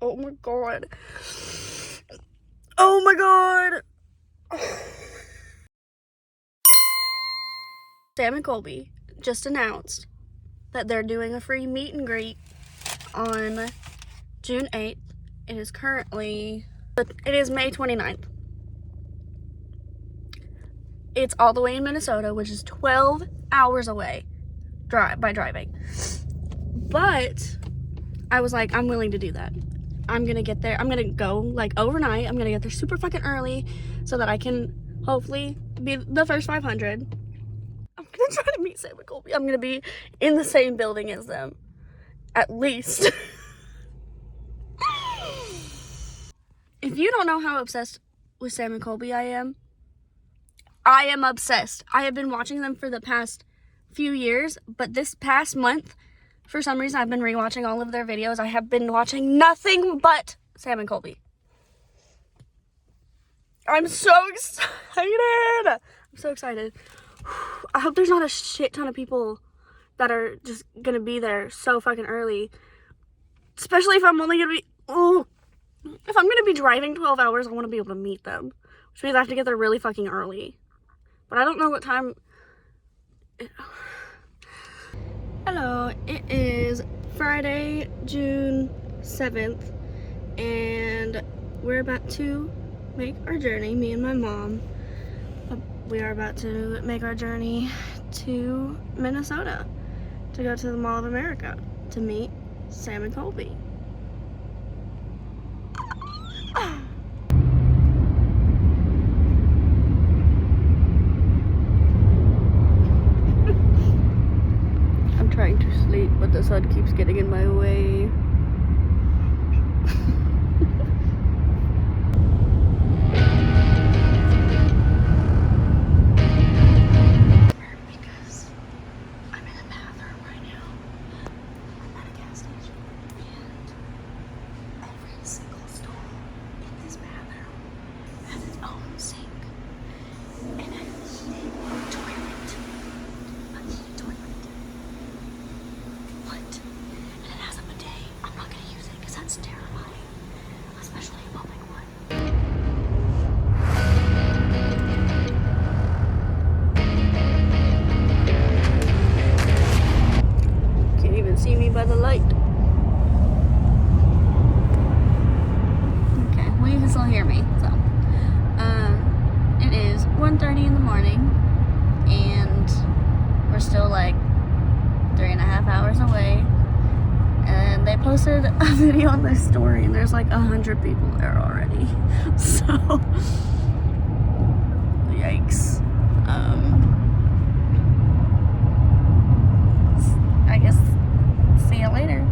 Oh my god. Oh my god. Sam and Kobby just announced that they're doing a free meet and greet on June 8th. It is May 29th. It's all the way in Minnesota, which is 12 hours away by driving. But I was like, I'm willing to do that. I'm gonna get there. I'm gonna go like overnight. I'm gonna get there super fucking early so that I can hopefully be the first 500. I'm gonna try to meet Sam and Kobby. I'm gonna be in the same building as them, at least. If you don't know how obsessed with Sam and Kobby I am obsessed. I have been watching them for the past few years, but this past month, for some reason, I've been rewatching all of their videos. I have been watching nothing but Sam and Kobby. I'm so excited. I'm so excited. I hope there's not a shit ton of people that are just gonna be there so fucking early. Especially if I'm only gonna be, if I'm gonna be driving 12 hours, I wanna be able to meet them. Which means I have to get there really fucking early. But I don't know what time. Hello, it is Friday, June 7th, and we're about to make our journey, me and my mom. We are about to make our journey to Minnesota to go to the Mall of America to meet Sam and Kobby. I'm trying to sleep, but the sun keeps getting in my way. Because I'm in a bathroom right now. I'm at a gas station, and every single stall in this bathroom has its own sink and a toilet. What? And it has a bidet. I'm not gonna use it because that's terrifying, especially a public one. Can't even see me by the light. Okay, well you can still hear me. So, it is 1:30 in the morning, and we're still like 3.5 hours away. And they posted a video on their story, and there's like 100 people there already. So, yikes. I guess see you later.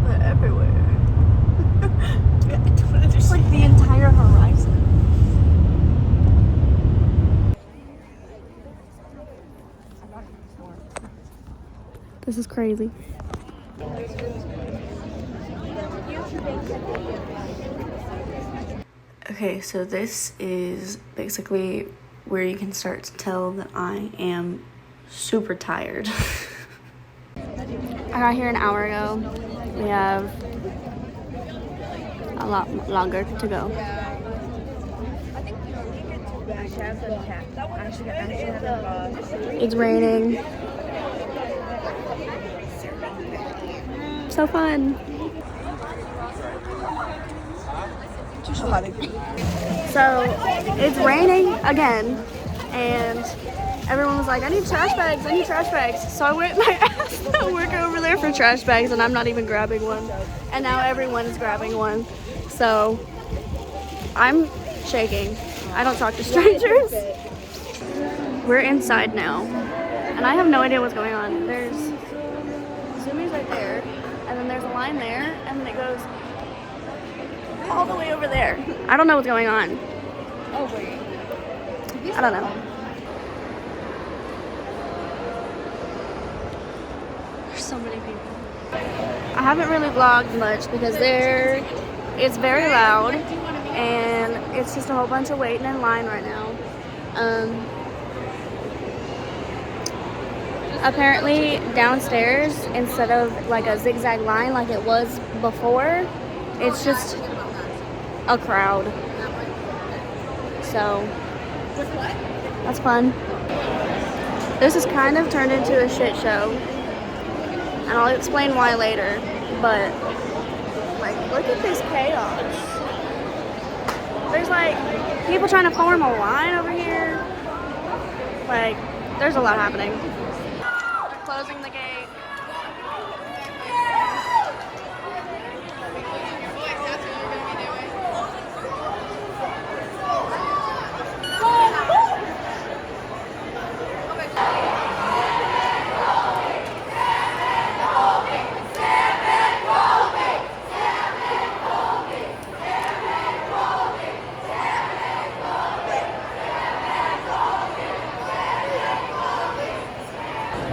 They're everywhere. It's like the entire horizon. This is crazy. Okay, so this is basically where you can start to tell that I am super tired. I got here an hour ago. We have a lot longer to go. It's raining. So fun. So it's raining again, and everyone was like, I need trash bags, I need trash bags. So I went my ass to work over there for trash bags, and I'm not even grabbing one. And now everyone's grabbing one. So I'm shaking. I don't talk to strangers. We're inside now, and I have no idea what's going on. There's Sumi's right there, and then there's a line there, and then it goes all the way over there. I don't know what's going on. Oh wait. I don't know. There's so many people. I haven't really vlogged much because it's very loud, and it's just a whole bunch of waiting in line right now. Apparently downstairs, instead of like a zigzag line like it was before, it's just a crowd. So that's fun. This has kind of turned into a shit show, and I'll explain why later, but like, look at this chaos. There's like people trying to form a line over here. Like, there's a lot happening. They're closing the gate.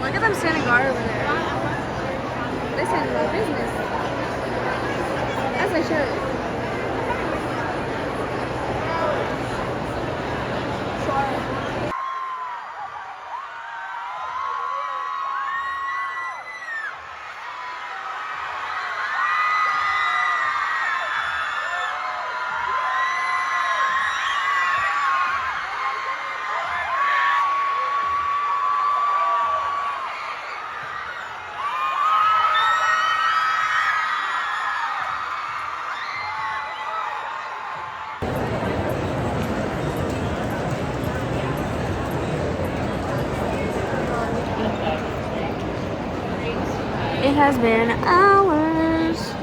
Look at them standing guard over there. They stand in their business. As they should. It has been hours.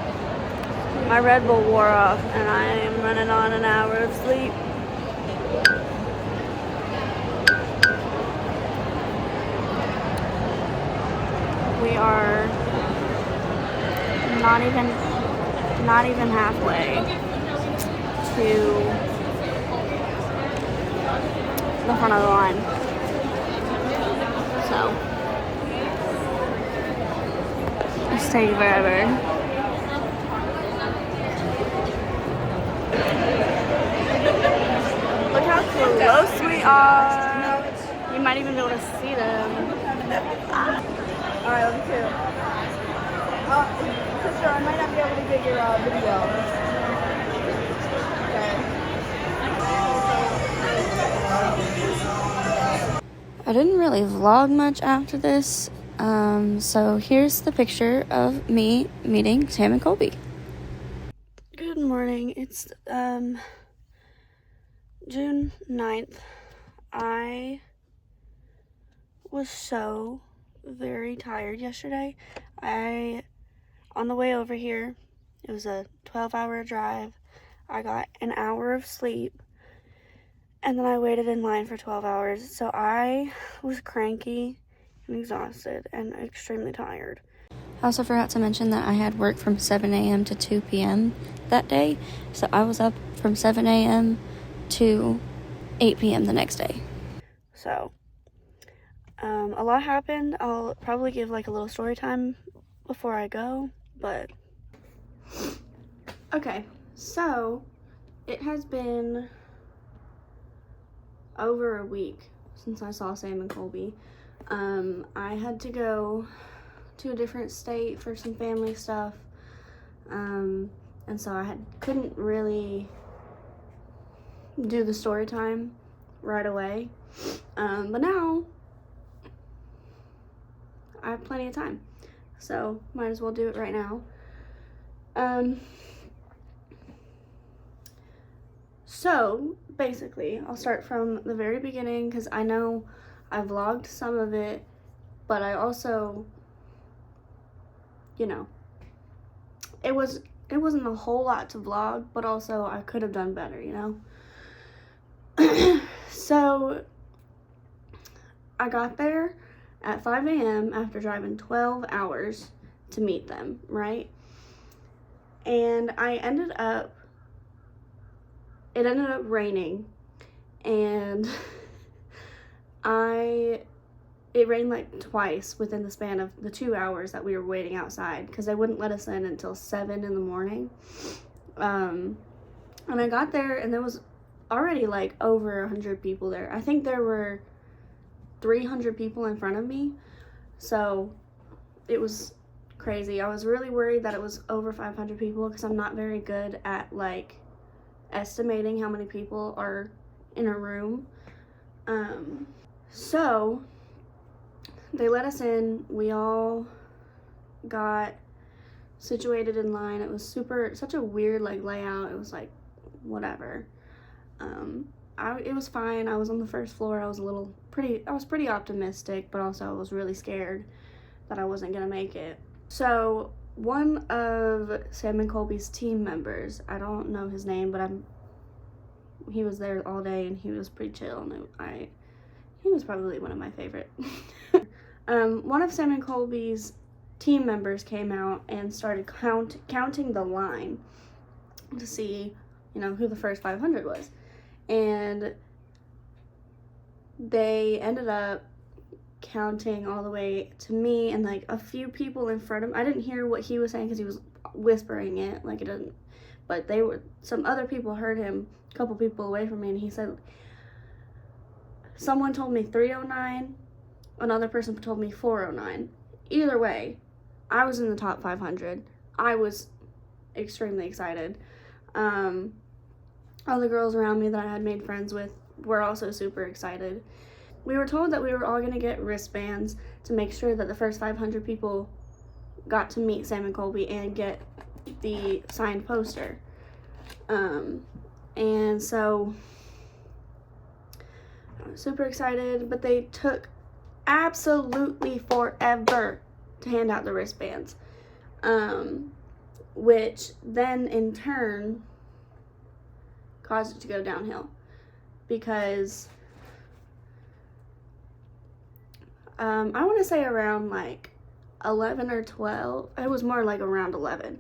My Red Bull wore off and I am running on an hour of sleep. We are not even halfway to the front of the line. So it's taking forever. Look how close we are. You might even be able to see them. Alright, love you too. Sister, I might not be able to get your video. Okay. I didn't really vlog much after this. So here's the picture of me meeting Sam and Kobby. Good morning. It's June 9th. I was so very tired yesterday. On the way over here, it was a 12-hour drive. I got an hour of sleep, and then I waited in line for 12 hours. So I was cranky and exhausted and extremely tired. I also forgot to mention that I had work from 7 a.m. to 2 p.m. that day. So I was up from 7 a.m. to 8 p.m. the next day. So a lot happened. I'll probably give like a little story time before I go, but okay. So it has been over a week since I saw Sam and Kobby. I had to go to a different state for some family stuff, and so I couldn't really do the story time right away, but now I have plenty of time, so might as well do it right now. So basically, I'll start from the very beginning because I know I vlogged some of it, but I also, you know, it wasn't a whole lot to vlog, but also I could have done better, you know. So I got there at 5 a.m. after driving 12 hours to meet them, right? And it ended up raining, and it rained like twice within the span of the 2 hours that we were waiting outside, because they wouldn't let us in until 7 in the morning. And I got there and there was already like over 100 people there. I think there were 300 people in front of me, so it was crazy. I was really worried that it was over 500 people because I'm not very good at like estimating how many people are in a room. So they let us in. We all got situated in line. It was such a weird like layout. It was like whatever. It was fine. I was on the first floor. I was pretty optimistic, but also I was really scared that I wasn't gonna make it. So one of Sam and Kolby's team members, I don't know his name, but he was there all day and he was pretty chill, and he was probably one of my favorite. One of Sam and Kolby's team members came out and started counting the line to see, who the first 500 was. And they ended up counting all the way to me and like a few people in front of him. I didn't hear what he was saying because he was whispering it, like it didn't, but some other people heard him, a couple people away from me, and he said, someone told me 309, another person told me 409. Either way, I was in the top 500. I was extremely excited. All the girls around me that I had made friends with were also super excited. We were told that we were all going to get wristbands to make sure that the first 500 people got to meet Sam and Kobby and get the signed poster. And so I was super excited, but they took absolutely forever to hand out the wristbands, which then in turn caused it to go downhill because I want to say around like 11 or 12, it was more like around 11,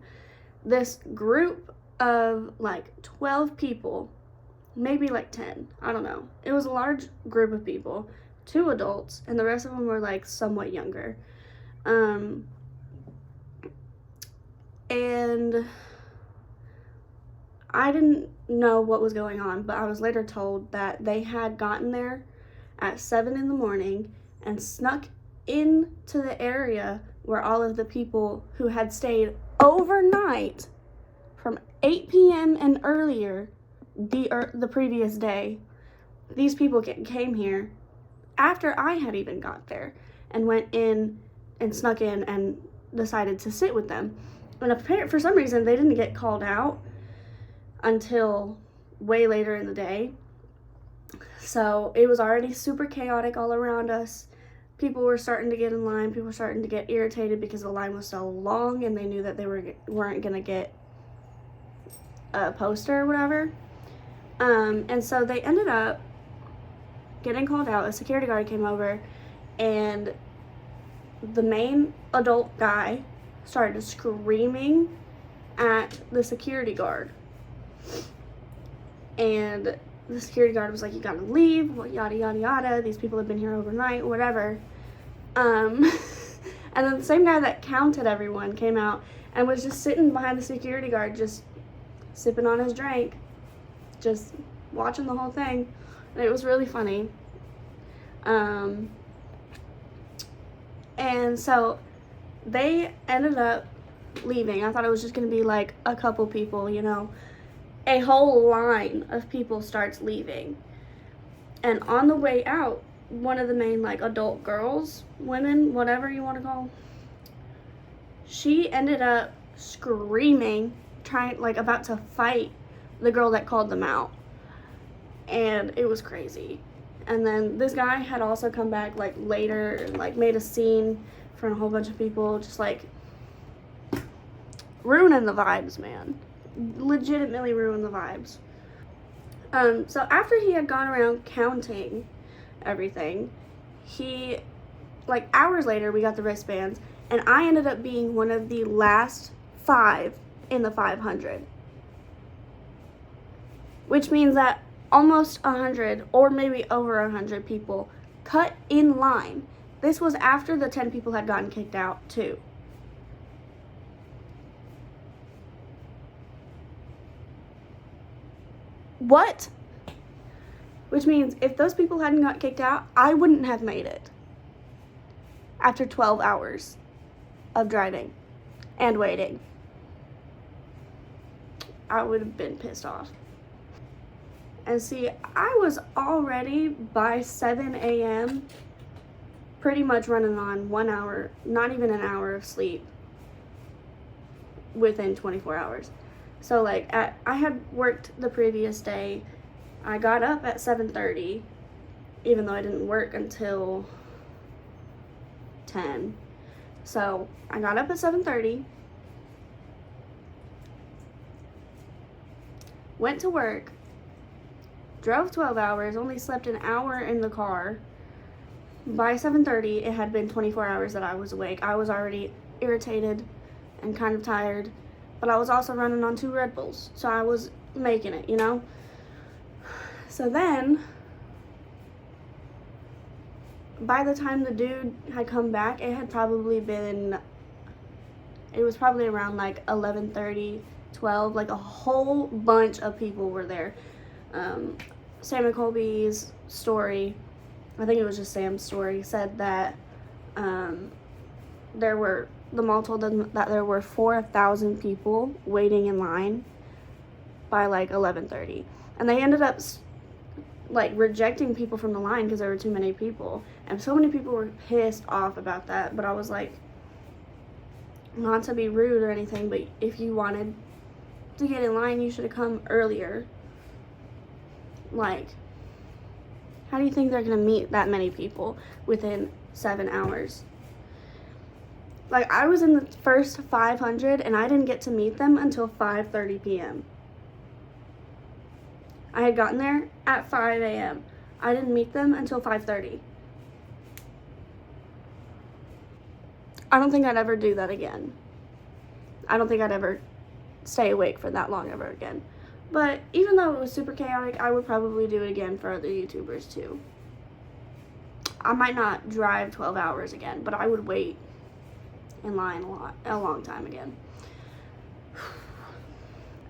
this group of like 12 people, maybe like 10, I don't know, it was a large group of people, 2 adults, and the rest of them were like somewhat younger, and I didn't know what was going on, but I was later told that they had gotten there at 7 in the morning and snuck into the area where all of the people who had stayed overnight from 8 p.m. and earlier the previous day, these people came here after I had even got there and went in and snuck in and decided to sit with them. And apparently, for some reason, they didn't get called out until way later in the day. So it was already super chaotic all around us. People were starting to get in line. People were starting to get irritated because the line was so long and they knew that they weren't going to get a poster or whatever. And so they ended up getting called out. A security guard came over and the main adult guy started screaming at the security guard. And the security guard was like, you gotta leave, yada, yada, yada. These people have been here overnight, whatever. And then the same guy that counted everyone came out and was just sitting behind the security guard, just sipping on his drink, just watching the whole thing. And it was really funny. And so they ended up leaving. I thought it was just gonna be like a couple people, A whole line of people starts leaving. And on the way out, one of the main adult girls, women, whatever you want to call, she ended up screaming, about to fight the girl that called them out. And it was crazy. And then this guy had also come back later and made a scene in front of a whole bunch of people, just ruining the vibes, man. Legitimately ruined the vibes. So after he had gone around counting everything, he, hours later, we got the wristbands, and I ended up being one of the last 5 in the 500. Which means that almost 100, or maybe over 100 people cut in line. This was after the 10 people had gotten kicked out, too. What which means if those people hadn't got kicked out, I wouldn't have made it after 12 hours of driving and waiting. I would have been pissed off. And see, I was already by 7 a.m. pretty much running on 1 hour, not even an hour of sleep within 24 hours. So like I had worked the previous day. I got up at 7:30, even though I didn't work until 10. So I got up at 7:30, went to work, drove 12 hours, only slept an hour in the car. By 7:30, it had been 24 hours that I was awake. I was already irritated and kind of tired, but I was also running on 2 Red Bulls, so I was making it, you know? So then, by the time the dude had come back, it was probably around like 11:30, 12, like a whole bunch of people were there. Sam and Koby's story, I think it was just Sam's story, said that the mall told them that there were 4,000 people waiting in line by like 11:30. And they ended up like rejecting people from the line because there were too many people. And so many people were pissed off about that. But I was like, not to be rude or anything, but if you wanted to get in line, you should have come earlier. Like, how do you think they're gonna meet that many people within 7 hours? Like, I was in the first 500 and I didn't get to meet them until 5:30 p.m. I had gotten there at 5 a.m. I didn't meet them until 5:30. I don't think I'd ever do that again. I don't think I'd ever stay awake for that long ever again. But even though it was super chaotic, I would probably do it again for other YouTubers too. I might not drive 12 hours again, but I would wait in line a long time again.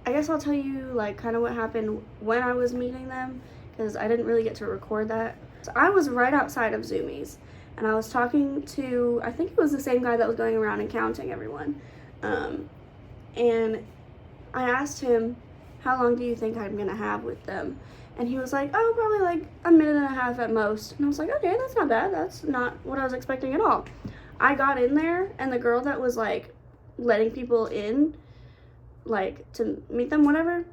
I guess I'll tell you like kind of what happened when I was meeting them, because I didn't really get to record that. So I was right outside of Zoomies, and I was talking to, I think it was the same guy that was going around and counting everyone. And I asked him, how long do you think I'm gonna have with them? And he was like, oh, probably like a minute and a half at most. And I was like, okay, that's not bad. That's not what I was expecting at all. I got in there, and the girl that was like letting people in, like to meet them, whatever,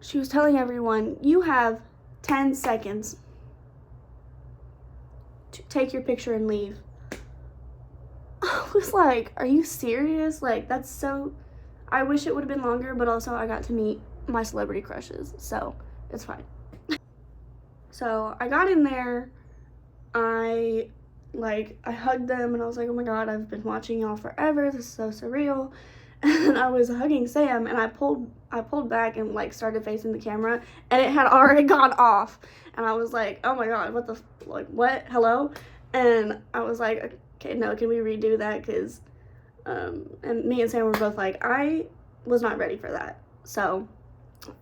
she was telling everyone, you have 10 seconds to take your picture and leave. I was like, are you serious? Like, that's so, I wish it would have been longer, but also I got to meet my celebrity crushes, so it's fine. So I got in there, I hugged them, and I was like, oh my god, I've been watching y'all forever, this is so surreal. And I was hugging Sam, and I pulled back and like started facing the camera, and it had already gone off. And I was like, oh my god, what, hello? And I was like, okay, no, can we redo that? Because and me and Sam were both like, I was not ready for that. So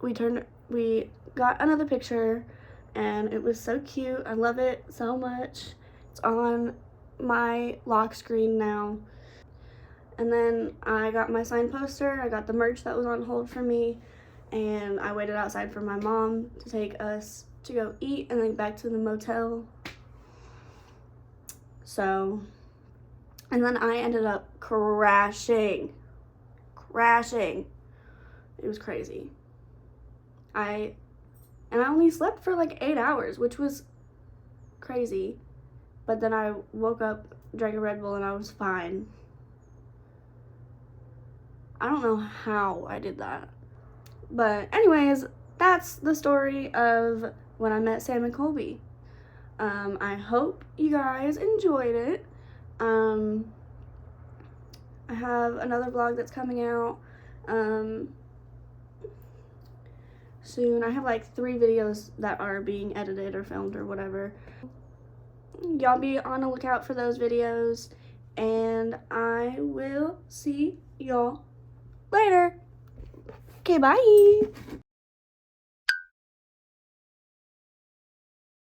we got another picture, and it was so cute. I love it so much. It's on my lock screen now. And then I got my signed poster, I got the merch that was on hold for me, and I waited outside for my mom to take us to go eat and then back to the motel. So, and then I ended up crashing. It was crazy. I only slept for like 8 hours, which was crazy. But then I woke up, drank a Red Bull, and I was fine. I don't know how I did that. But anyways, that's the story of when I met Sam and Kobby. I hope you guys enjoyed it. I have another vlog that's coming out soon. I have like 3 videos that are being edited or filmed or whatever. Y'all be on the lookout for those videos, and I will see y'all later. Okay, bye.